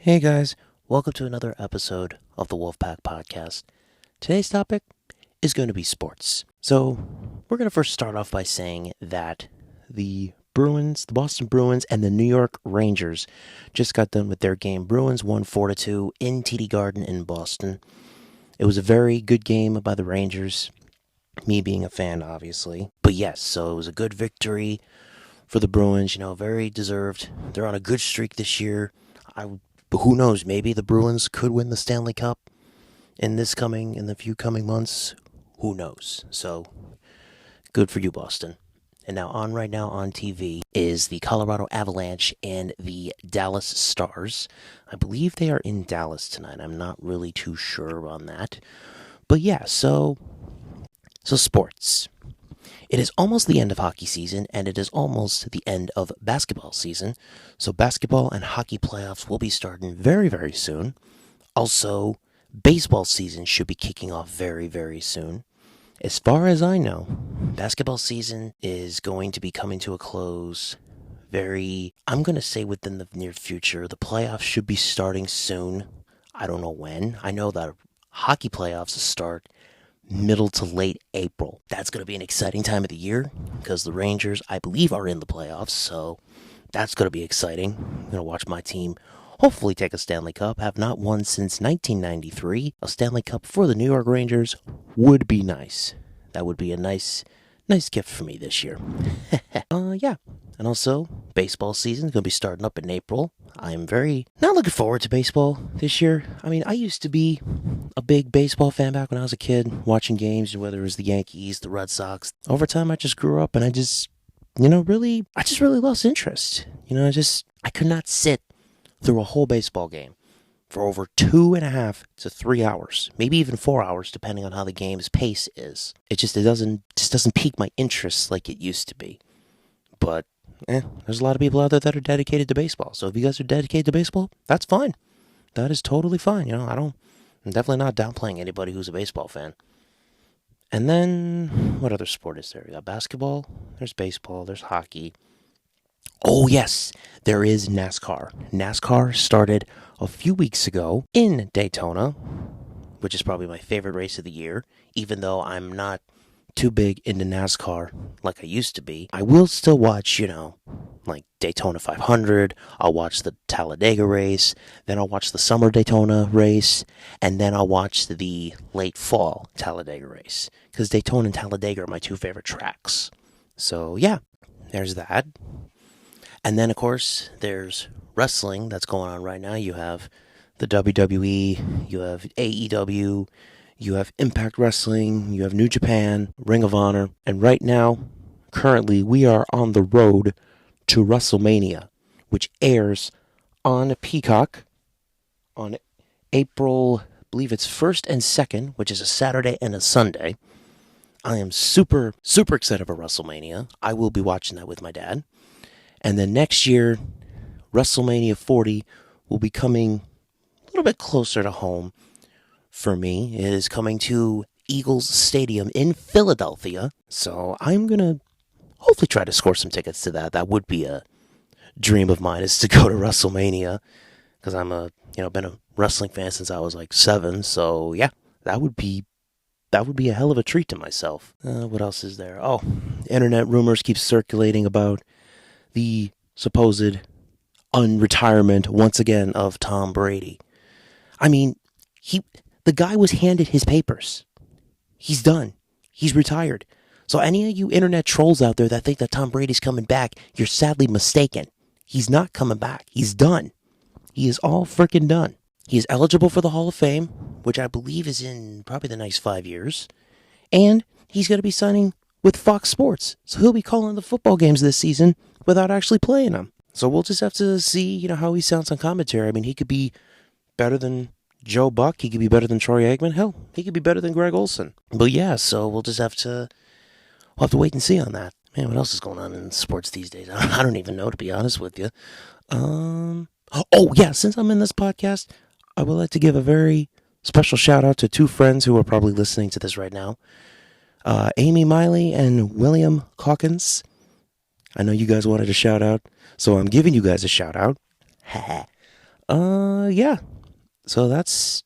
Hey guys, welcome to another episode of the Wolfpack Podcast. Today's topic is going to be sports. So, we're going to first start off by saying that the Boston Bruins, and the New York Rangers just got done with their game. Bruins won 4-2 in TD Garden in Boston. It was a very good game by the Rangers, me being a fan, obviously. But yes, so it was a good victory for the Bruins, very deserved. They're on a good streak this year. But who knows, maybe the Bruins could win the Stanley Cup in the few coming months. Who knows? So, good for you, Boston. And right now on TV is the Colorado Avalanche and the Dallas Stars. I believe they are in Dallas tonight. I'm not really too sure on that. But yeah, so sports. It is almost the end of hockey season, and it is almost the end of basketball season. So basketball and hockey playoffs will be starting very, very soon. Also, baseball season should be kicking off very, very soon. As far as I know, basketball season is going to be coming to a close I'm going to say within the near future. The playoffs should be starting soon. I don't know when. I know that hockey playoffs start middle to late April. That's going to be an exciting time of the year because the Rangers, I believe, are in the playoffs, so that's going to be exciting. I'm going to watch my team hopefully take a Stanley Cup. Have not won since 1993. A Stanley Cup for the New York Rangers would be nice. That would be a nice gift for me this year. Yeah. And also, baseball season is going to be starting up in April. I'm very not looking forward to baseball this year. I mean, I used to be a big baseball fan back when I was a kid, watching games, whether it was the Yankees, the Red Sox. Over time, I just grew up and I just really lost interest. I could not sit through a whole baseball game for over 2.5 to 3 hours, maybe even 4 hours, depending on how the game's pace is. It doesn't pique my interest like it used to be. But there's a lot of people out there that are dedicated to baseball. So if you guys are dedicated to baseball, that's fine. That is totally fine. I'm definitely not downplaying anybody who's a baseball fan. And then, what other sport is there? We got basketball, there's baseball, there's hockey. Oh, yes, there is NASCAR. NASCAR started a few weeks ago in Daytona, which is probably my favorite race of the year, even though I'm not too big into NASCAR like I used to be. I will still watch, like Daytona 500. I'll watch the Talladega race. Then I'll watch the summer Daytona race. And then I'll watch the late fall Talladega race. Because Daytona and Talladega are my two favorite tracks. So, yeah, there's that. And then, of course, there's wrestling that's going on right now. You have the WWE, you have AEW, you have Impact Wrestling, you have New Japan, Ring of Honor, and right now, currently, we are on the road to WrestleMania, which airs on Peacock on April, I believe it's 1st and 2nd, which is a Saturday and a Sunday. I am super, super excited for WrestleMania. I will be watching that with my dad. And then next year, WrestleMania 40 will be coming a little bit closer to home for me. It is coming to Eagles Stadium in Philadelphia. So I'm going to hopefully try to score some tickets to that. That would be a dream of mine, is to go to WrestleMania. Because I'm been a wrestling fan since I was like 7. So yeah, that would be a hell of a treat to myself. What else is there? Oh, internet rumors keep circulating about the supposed unretirement once again of Tom Brady. I mean, the guy was handed his papers. He's done. He's retired. So any of you internet trolls out there that think that Tom Brady's coming back, you're sadly mistaken. He's not coming back. He's done. He is all freaking done. He is eligible for the Hall of Fame, which I believe is in probably the next 5 years. And he's going to be signing with Fox Sports. So he'll be calling the football games this season without actually playing them. So we'll just have to see, how he sounds on commentary. I mean, he could be better than Joe Buck. He could be better than Troy Aikman. Hell, he could be better than Greg Olson. But yeah, so we'll have to wait and see on that. Man, what else is going on in sports these days? I don't even know, to be honest with you. Oh yeah, since I'm in this podcast, I would like to give a very special shout out to 2 friends who are probably listening to this right now. Amy Miley and William Calkins. I know you guys wanted a shout out, so I'm giving you guys a shout out. yeah. So that's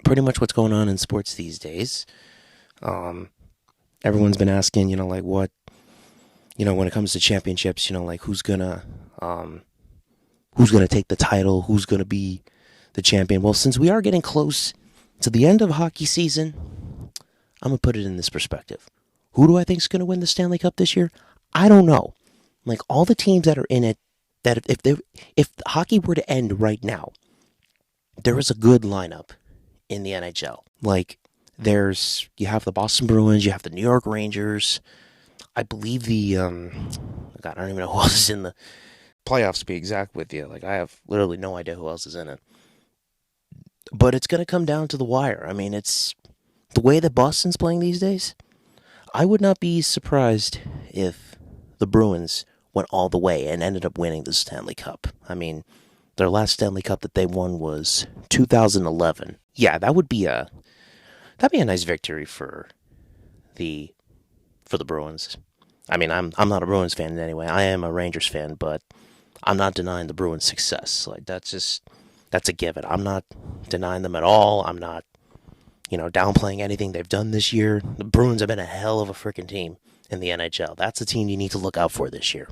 pretty much what's going on in sports these days. Everyone's been asking, like what, when it comes to championships, like who's gonna take the title, who's gonna be the champion. Well, since we are getting close to the end of hockey season, I'm gonna put it in this perspective. Who do I think is gonna win the Stanley Cup this year? I don't know. Like all the teams that are in it, that if hockey were to end right now, there is a good lineup in the NHL. Like you have the Boston Bruins, you have the New York Rangers. I believe I don't even know who else is in the playoffs, to be exact with you. Like I have literally no idea who else is in it. But it's going to come down to the wire. I mean, it's the way that Boston's playing these days. I would not be surprised if the Bruins went all the way and ended up winning the Stanley Cup. I mean, their last Stanley Cup that they won was 2011. Yeah, that'd be a nice victory for the Bruins. I mean, I'm not a Bruins fan anyway. I am a Rangers fan, but I'm not denying the Bruins' success. Like that's a given. I'm not denying them at all. I'm not, downplaying anything they've done this year. The Bruins have been a hell of a freaking team in the NHL. That's a team you need to look out for this year.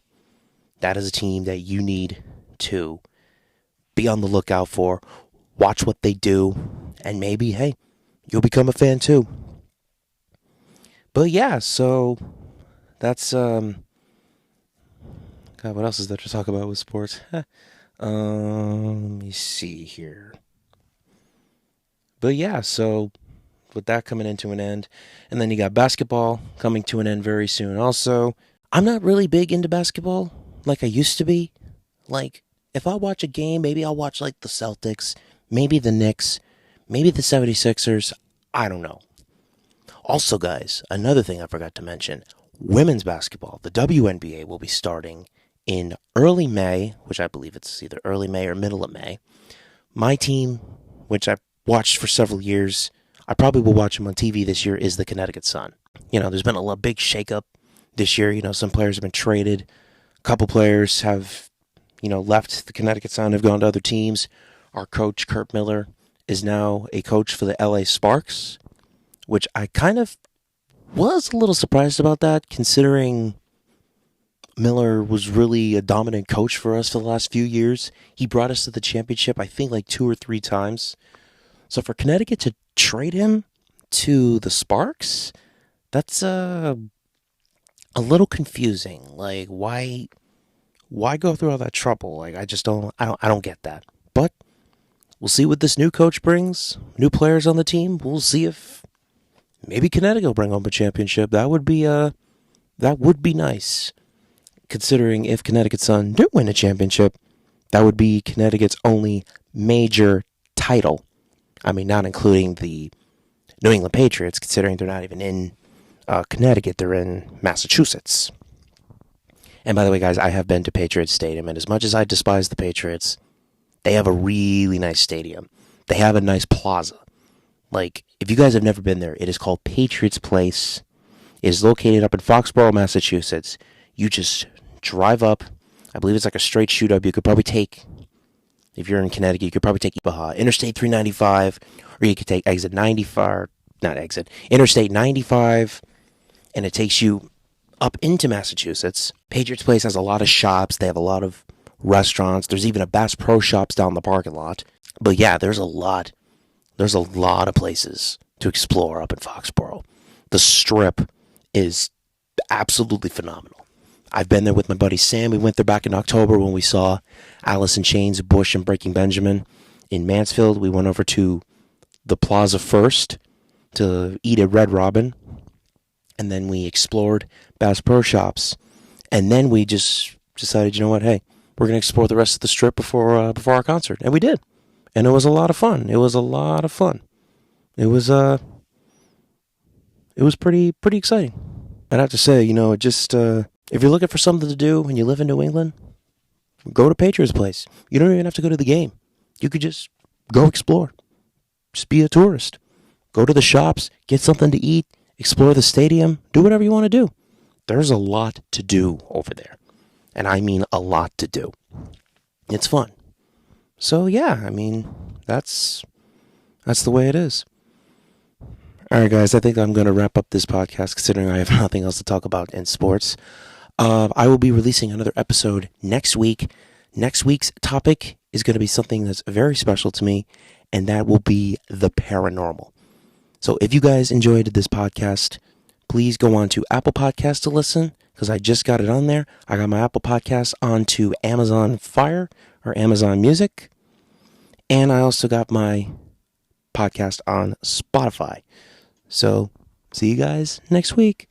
That is a team that you need to be on the lookout for, watch what they do, and maybe, hey, you'll become a fan too. But yeah, so that's, God, what else is there to talk about with sports? Let me see here. But yeah, so with that coming into an end, and then you got basketball coming to an end very soon also. I'm not really big into basketball like I used to be. Like, if I watch a game, maybe I'll watch like the Celtics, maybe the Knicks, maybe the 76ers. I don't know. Also, guys, another thing I forgot to mention, women's basketball, the WNBA will be starting in early May, which I believe it's either early May or middle of May. My team, which I've watched for several years, I probably will watch them on TV this year, is the Connecticut Sun. There's been a big shakeup this year. Some players have been traded. A couple players have, left the Connecticut Sun, have gone to other teams. Our coach, Curt Miller, is now a coach for the LA Sparks, which I kind of was a little surprised about that, considering Miller was really a dominant coach for us for the last few years. He brought us to the championship, I think, like 2 or 3 times. So for Connecticut to trade him to the Sparks, that's a little confusing. Like, why go through all that trouble? Like, I don't get that. But we'll see what this new coach brings. New players on the team. We'll see if maybe Connecticut will bring home a championship. That would be nice. Considering if Connecticut Sun do win a championship, that would be Connecticut's only major title. I mean, not including the New England Patriots, considering they're not even in Connecticut, they're in Massachusetts. And by the way, guys, I have been to Patriots Stadium, and as much as I despise the Patriots, they have a really nice stadium. They have a nice plaza. Like, if you guys have never been there, it is called Patriots Place. It is located up in Foxborough, Massachusetts. You just drive up. I believe it's like a straight shoot up. You could probably take, if you're in Connecticut, you could probably take Interstate 395, or you could take Interstate 95, and it takes you up into Massachusetts. Patriots Place has a lot of shops. They have a lot of restaurants. There's even a Bass Pro Shops down the parking lot. But yeah, there's a lot of places to explore up in Foxborough. The Strip is absolutely phenomenal. I've been there with my buddy Sam. We went there back in October when we saw Alice in Chains, Bush, and Breaking Benjamin in Mansfield. We went over to the Plaza first to eat at Red Robin, and then we explored Bass Pro Shops, and then we just decided, you know what, hey, we're going to explore the rest of the Strip before our concert, and we did, and it was a lot of fun. It was pretty exciting. I'd have to say, if you're looking for something to do and you live in New England, go to Patriots Place. You don't even have to go to the game. You could just go explore. Just be a tourist. Go to the shops, get something to eat, explore the stadium, do whatever you want to do. There's a lot to do over there. And I mean a lot to do. It's fun. So yeah, I mean, that's the way it is. All right, guys, I think I'm going to wrap up this podcast considering I have nothing else to talk about in sports. I will be releasing another episode next week. Next week's topic is going to be something that's very special to me, and that will be the paranormal. So if you guys enjoyed this podcast, please go on to Apple Podcasts to listen, because I just got it on there. I got my Apple Podcasts onto Amazon Fire or Amazon Music, and I also got my podcast on Spotify. So see you guys next week.